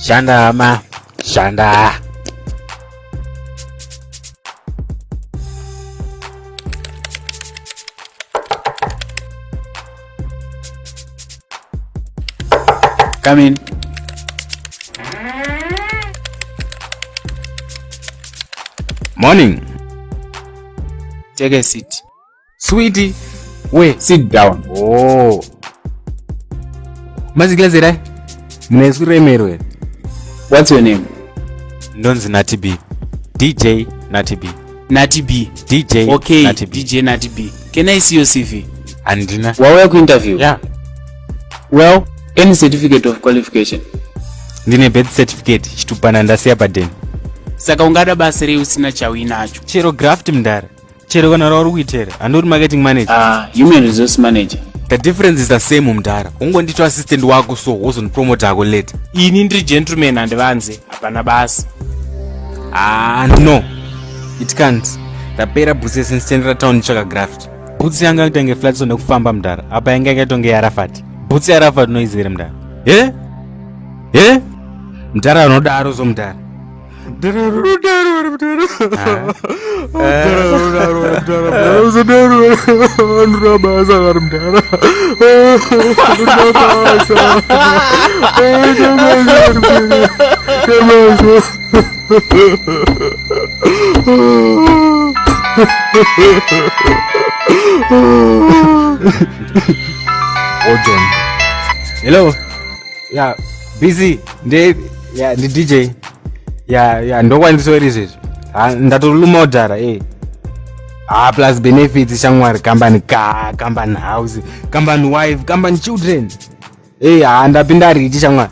Shanda ma. Shanda. Come in. Morning. Take a seat. Sweetie. Wait. Sit down. Oh. Mazigazera. Mnesure. What's your name? Ndonzi NATTY B. DJ NATTY B. NATTY B. DJ. Okay, NATTY B. DJ NATTY B. Can I see your CV? Andina. Why were you interview? Yeah. Well, any certificate of qualification? Ndine birth certificate. Chitupana ndasiya padeni. Saka ungada basa rei usina chawinacho. Chero graft mdara. Chero kana rauri kuitera. Andori marketing manager. Human resource manager. The difference is the same mdara. Ungondito assistant wako so wozon promoter ako later. Ini ndiri gentleman andivanze hapana basa. No. It can't. Rapera butsi since town chaka graft. Butsi yanga kutonge flat zone kufamba mdara. Apa yanga kutonge yarafati. Butsi yarafati noizere mdara. Mdara unodaro so mdara. Hello. Yeah, busy. Yeah, the DJ. Yeah, ndo kwandisorize. Ndatoluma udhara plus benefits shamwari company car, company house, company wife, company children. Ndapinda rich shamwari.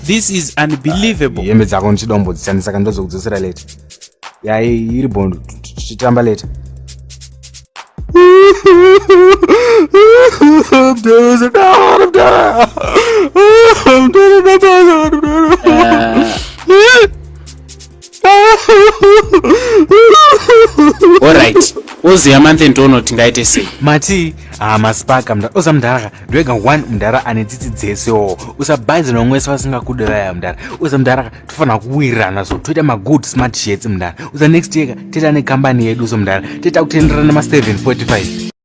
This is unbelievable. Yembe dzako ndichidombo dzishandisa kana ndozokudzosera later. Iri bondo tichitamba later. Alright. Uziya manthe ntono tingaite sei. Mati masipaka mdara oza mdara ndwega 1 mdara ane tsitsi dzesewo usabhaize nomwese vasingakudaya mdara uza mdara tofana kuwirana so toita magood smart shirts mdara uza next year teta ne company yedu so mdara teta kutenderana ma 745